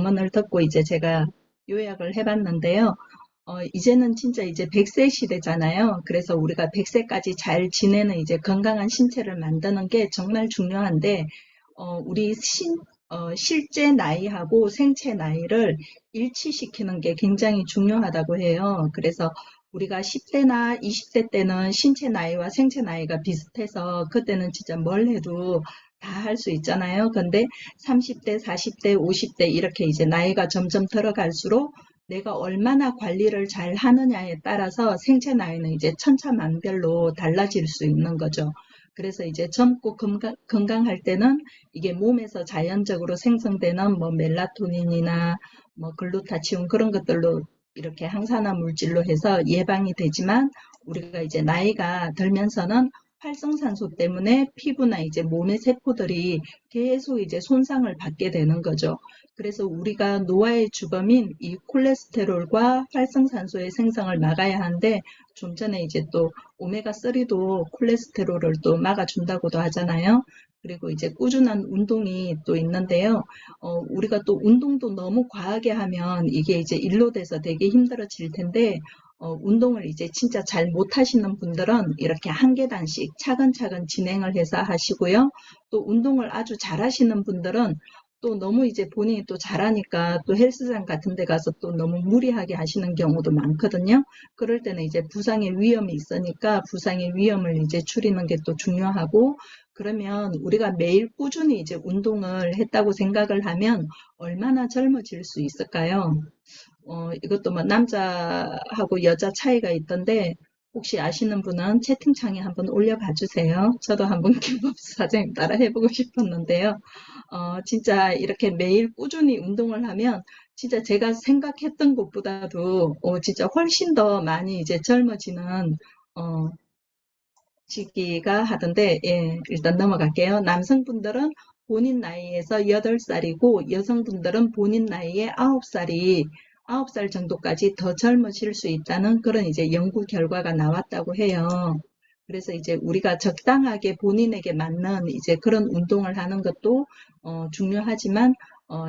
명언을 듣고 이제 제가 요약을 해봤는데요. 이제는 진짜 이제 100세 시대잖아요. 그래서 우리가 100세까지 잘 지내는 이제 건강한 신체를 만드는 게 정말 중요한데, 우리 실제 나이하고 생체 나이를 일치시키는 게 굉장히 중요하다고 해요. 그래서 우리가 10대나 20대 때는 신체 나이와 생체 나이가 비슷해서 그때는 진짜 뭘 해도 다 할 수 있잖아요. 근데 30대, 40대, 50대 이렇게 이제 나이가 점점 들어갈수록 내가 얼마나 관리를 잘 하느냐에 따라서 생체 나이는 이제 천차만별로 달라질 수 있는 거죠. 그래서 이제 젊고 건강할 때는 이게 몸에서 자연적으로 생성되는 뭐 멜라토닌이나 뭐 글루타치온 그런 것들로 이렇게 항산화 물질로 해서 예방이 되지만 우리가 이제 나이가 들면서는 활성산소 때문에 피부나 이제 몸의 세포들이 계속 이제 손상을 받게 되는 거죠. 그래서 우리가 노화의 주범인 이 콜레스테롤과 활성산소의 생성을 막아야 하는데 좀 전에 이제 또 오메가3도 콜레스테롤을 또 막아준다고도 하잖아요. 그리고 이제 꾸준한 운동이 또 있는데요. 우리가 또 운동도 너무 과하게 하면 이게 이제 일로 돼서 되게 힘들어질 텐데, 운동을 이제 진짜 잘 못하시는 분들은 이렇게 한 계단씩 차근차근 진행을 해서 하시고요. 또 운동을 아주 잘하시는 분들은 또 너무 이제 본인이 또 잘하니까 또 헬스장 같은 데 가서 또 너무 무리하게 하시는 경우도 많거든요. 그럴 때는 이제 부상의 위험이 있으니까 부상의 위험을 이제 줄이는 게 또 중요하고 그러면 우리가 매일 꾸준히 이제 운동을 했다고 생각을 하면 얼마나 젊어질 수 있을까요? 이것도 뭐 남자하고 여자 차이가 있던데 혹시 아시는 분은 채팅창에 한번 올려봐 주세요. 저도 한번 김법수 사장님 따라 해보고 싶었는데요. 진짜 이렇게 매일 꾸준히 운동을 하면 진짜 제가 생각했던 것보다도 진짜 훨씬 더 많이 이제 젊어지는 어, 시기가 하던데 예, 일단 넘어갈게요. 남성분들은 본인 나이에서 8살이고 여성분들은 본인 나이에 9살 정도까지 더 젊어질 수 있다는 그런 이제 연구 결과가 나왔다고 해요. 그래서 이제 우리가 적당하게 본인에게 맞는 이제 그런 운동을 하는 것도 중요하지만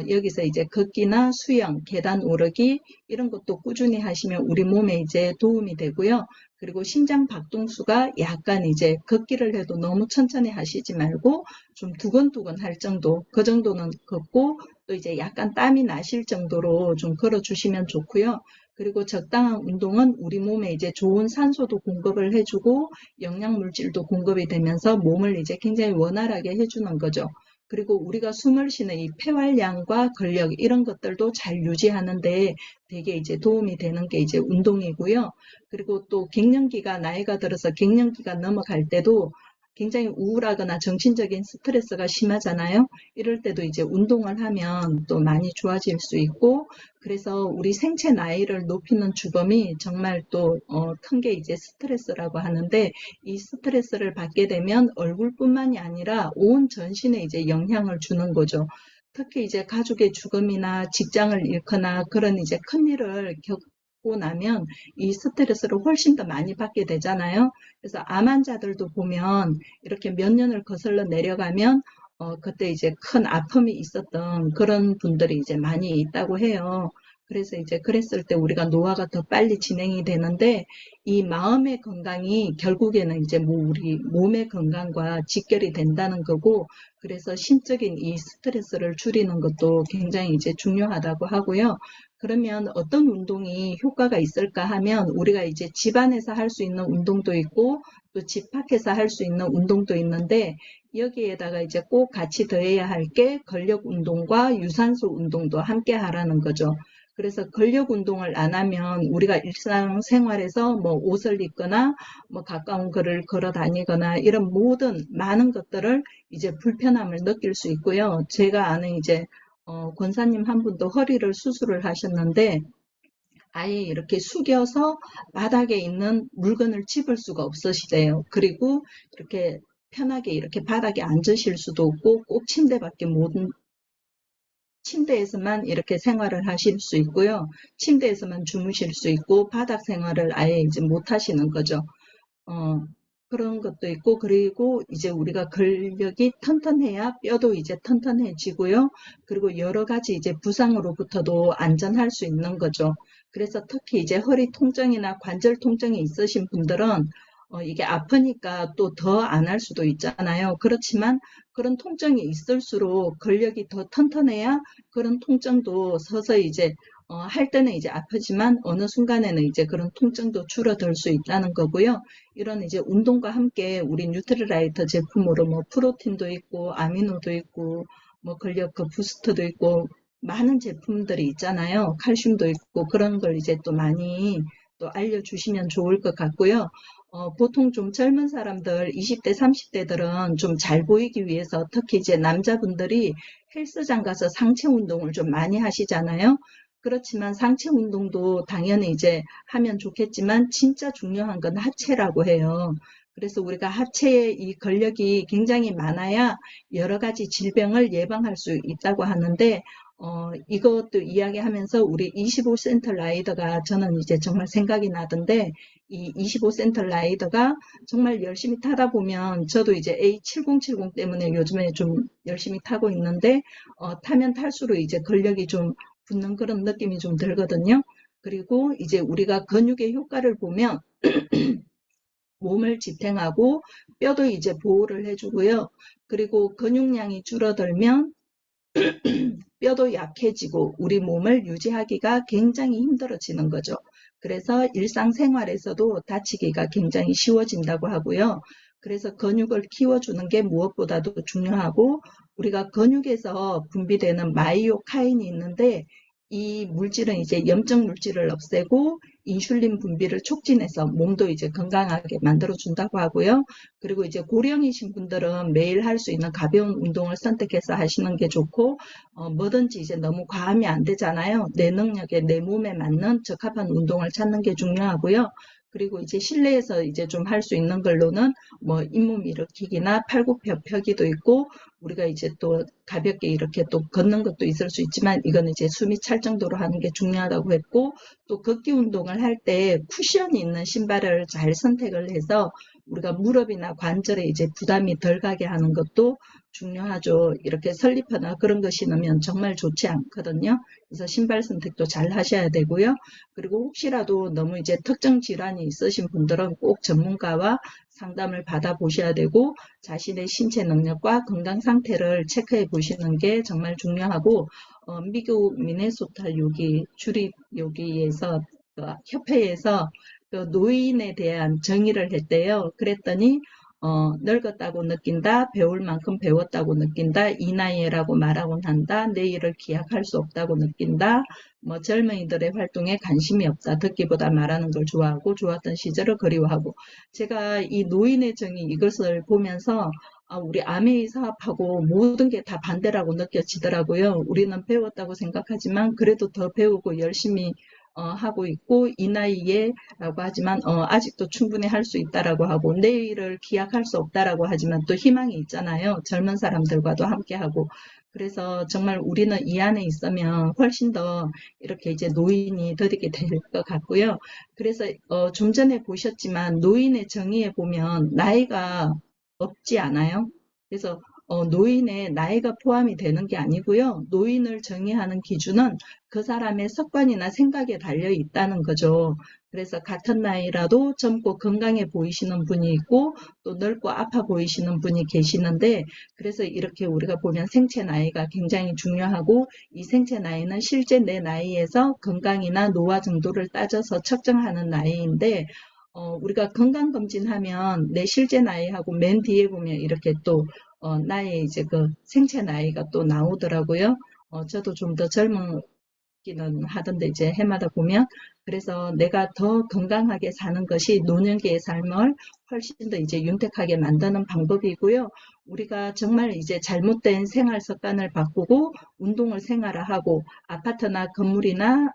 여기서 이제 걷기나 수영, 계단 오르기 이런 것도 꾸준히 하시면 우리 몸에 이제 도움이 되고요. 그리고 심장 박동수가 약간 이제 걷기를 해도 너무 천천히 하시지 말고 좀 두근두근 할 정도, 그 정도는 걷고 또 이제 약간 땀이 나실 정도로 좀 걸어주시면 좋고요. 그리고 적당한 운동은 우리 몸에 이제 좋은 산소도 공급을 해주고 영양물질도 공급이 되면서 몸을 이제 굉장히 원활하게 해주는 거죠. 그리고 우리가 숨을 쉬는 이 폐활량과 근력 이런 것들도 잘 유지하는데 되게 이제 도움이 되는 게 이제 운동이고요. 그리고 또 갱년기가 나이가 들어서 갱년기가 넘어갈 때도 굉장히 우울하거나 정신적인 스트레스가 심하잖아요. 이럴 때도 이제 운동을 하면 또 많이 좋아질 수 있고, 그래서 우리 생체 나이를 높이는 주범이 정말 또 큰 게 이제 스트레스라고 하는데, 이 스트레스를 받게 되면 얼굴뿐만이 아니라 온 전신에 이제 영향을 주는 거죠. 특히 이제 가족의 죽음이나 직장을 잃거나 그런 이제 큰 일을 겪고 나면 이 스트레스를 훨씬 더 많이 받게 되잖아요. 그래서 암 환자들도 보면 이렇게 몇 년을 거슬러 내려가면 그때 이제 큰 아픔이 있었던 그런 분들이 이제 많이 있다고 해요. 그래서 이제 그랬을 때 우리가 노화가 더 빨리 진행이 되는데 이 마음의 건강이 결국에는 이제 뭐 우리 몸의 건강과 직결이 된다는 거고 그래서 심적인 이 스트레스를 줄이는 것도 굉장히 이제 중요하다고 하고요. 그러면 어떤 운동이 효과가 있을까 하면 우리가 이제 집안에서 할 수 있는 운동도 있고 또 집 밖에서 할 수 있는 운동도 있는데 여기에다가 이제 꼭 같이 더해야 할 게 근력 운동과 유산소 운동도 함께 하라는 거죠. 그래서 근력 운동을 안 하면 우리가 일상생활에서 뭐 옷을 입거나 뭐 가까운 거리를 걸어 다니거나 이런 모든 많은 것들을 이제 불편함을 느낄 수 있고요. 제가 아는 이제 권사님 한 분도 허리를 수술을 하셨는데 아예 이렇게 숙여서 바닥에 있는 물건을 집을 수가 없으시대요. 그리고 이렇게 편하게 이렇게 바닥에 앉으실 수도 없고 꼭 침대밖에 못, 침대에서만 이렇게 생활을 하실 수 있고요. 침대에서만 주무실 수 있고 바닥 생활을 아예 이제 못 하시는 거죠. 어, 그런 것도 있고, 그리고 이제 우리가 근력이 튼튼해야 뼈도 이제 튼튼해지고요. 그리고 여러 가지 이제 부상으로부터도 안전할 수 있는 거죠. 그래서 특히 이제 허리 통증이나 관절 통증이 있으신 분들은 이게 아프니까 또 더 안 할 수도 있잖아요. 그렇지만 그런 통증이 있을수록 근력이 더 튼튼해야 그런 통증도 서서히 이제 할 때는 이제 아프지만 어느 순간에는 이제 그런 통증도 줄어들 수 있다는 거고요. 이런 이제 운동과 함께 우리 뉴트리라이터 제품으로 뭐 프로틴도 있고 아미노도 있고 뭐 근력 그 부스터도 있고 많은 제품들이 있잖아요. 칼슘도 있고 그런 걸 이제 또 많이 또 알려주시면 좋을 것 같고요. 보통 좀 젊은 사람들 20대, 30대들은 좀 잘 보이기 위해서 특히 이제 남자분들이 헬스장 가서 상체 운동을 좀 많이 하시잖아요. 그렇지만 상체 운동도 당연히 이제 하면 좋겠지만 진짜 중요한 건 하체라고 해요. 그래서 우리가 하체에 이 근력이 굉장히 많아야 여러 가지 질병을 예방할 수 있다고 하는데 이것도 이야기하면서 우리 25센트 라이더가 저는 이제 정말 생각이 나던데 이 25센트 라이더가 정말 열심히 타다 보면 저도 이제 A7070 때문에 요즘에 좀 열심히 타고 있는데 타면 탈수록 이제 근력이 좀 붙는 그런 느낌이 좀 들거든요. 그리고 이제 우리가 근육의 효과를 보면 몸을 지탱하고 뼈도 이제 보호를 해주고요. 그리고 근육량이 줄어들면 뼈도 약해지고 우리 몸을 유지하기가 굉장히 힘들어지는 거죠. 그래서 일상생활에서도 다치기가 굉장히 쉬워진다고 하고요. 그래서 근육을 키워주는 게 무엇보다도 중요하고 우리가 근육에서 분비되는 마이오카인이 있는데 이 물질은 이제 염증 물질을 없애고 인슐린 분비를 촉진해서 몸도 이제 건강하게 만들어준다고 하고요. 그리고 이제 고령이신 분들은 매일 할 수 있는 가벼운 운동을 선택해서 하시는 게 좋고 뭐든지 이제 너무 과하면 안 되잖아요. 내 능력에 내 몸에 맞는 적합한 운동을 찾는 게 중요하고요. 그리고 이제 실내에서 이제 좀 할 수 있는 걸로는 뭐 잇몸 일으키기나 팔굽혀펴기도 있고 우리가 이제 또 가볍게 이렇게 또 걷는 것도 있을 수 있지만 이거는 이제 숨이 찰 정도로 하는 게 중요하다고 했고 또 걷기 운동을 할 때 쿠션이 있는 신발을 잘 선택을 해서 우리가 무릎이나 관절에 이제 부담이 덜 가게 하는 것도 중요하죠. 이렇게 설립하나 그런 거 신으면 정말 좋지 않거든요. 그래서 신발 선택도 잘 하셔야 되고요. 그리고 혹시라도 너무 이제 특정 질환이 있으신 분들은 꼭 전문가와 상담을 받아보셔야 되고 자신의 신체 능력과 건강 상태를 체크해 보시는 게 정말 중요하고 미국 미네소타 요기 주립 요기에서 협회에서 그 노인에 대한 정의를 했대요. 그랬더니 늙었다고 느낀다, 배울 만큼 배웠다고 느낀다, 이 나이에라고 말하곤 한다, 내일을 기약할 수 없다고 느낀다, 뭐 젊은이들의 활동에 관심이 없다, 듣기보다 말하는 걸 좋아하고 좋았던 시절을 그리워하고 제가 이 노인의 정의 이것을 보면서 우리 아메이 사업하고 모든 게 다 반대라고 느껴지더라고요. 우리는 배웠다고 생각하지만 그래도 더 배우고 열심히 하고 있고 이 나이에 라고 하지만 아직도 충분히 할 수 있다라고 하고 내일을 기약할 수 없다라고 하지만 또 희망이 있잖아요. 젊은 사람들과도 함께하고 그래서 정말 우리는 이 안에 있으면 훨씬 더 이렇게 이제 노인이 더디게 될 것 같고요. 그래서 좀 전에 보셨지만 노인의 정의에 보면 나이가 없지 않아요. 그래서 노인의 나이가 포함이 되는 게 아니고요. 노인을 정의하는 기준은 그 사람의 습관이나 생각에 달려 있다는 거죠. 그래서 같은 나이라도 젊고 건강해 보이시는 분이 있고 또 늙고 아파 보이시는 분이 계시는데 그래서 이렇게 우리가 보면 생체 나이가 굉장히 중요하고 이 생체 나이는 실제 내 나이에서 건강이나 노화 정도를 따져서 측정하는 나이인데 우리가 건강검진하면 내 실제 나이하고 맨 뒤에 보면 이렇게 또 나의 이제 그 생체 나이가 또 나오더라고요. 저도 좀 더 젊기는 하던데 이제 해마다 보면 그래서 내가 더 건강하게 사는 것이 노년기의 삶을 훨씬 더 이제 윤택하게 만드는 방법이고요. 우리가 정말 이제 잘못된 생활 습관을 바꾸고 운동을 생활화하고 아파트나 건물이나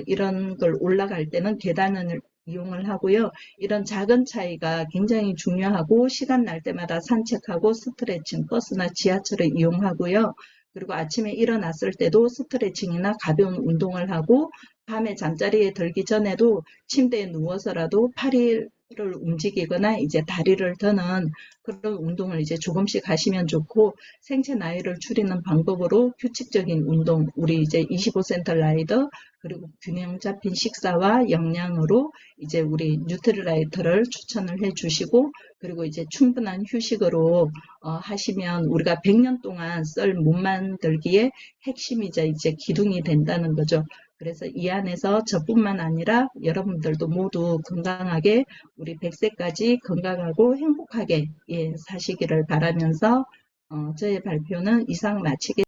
이런 걸 올라갈 때는 계단을 이용을 하고요. 이런 작은 차이가 굉장히 중요하고 시간 날 때마다 산책하고 스트레칭, 버스나 지하철을 이용하고요. 그리고 아침에 일어났을 때도 스트레칭이나 가벼운 운동을 하고 밤에 잠자리에 들기 전에도 침대에 누워서라도 팔이 를 움직이거나 이제 다리를 드는 그런 운동을 이제 조금씩 하시면 좋고, 생체 나이를 줄이는 방법으로 규칙적인 운동, 우리 이제 25센터 라이더, 그리고 균형 잡힌 식사와 영양으로 이제 우리 뉴트리라이터를 추천을 해 주시고, 그리고 이제 충분한 휴식으로 하시면 우리가 100년 동안 썰 못 만들기에 핵심이자 이제 기둥이 된다는 거죠. 그래서 이 안에서 저뿐만 아니라 여러분들도 모두 건강하게 우리 100세까지 건강하고 행복하게, 예, 사시기를 바라면서 저의 발표는 이상 마치겠습니다.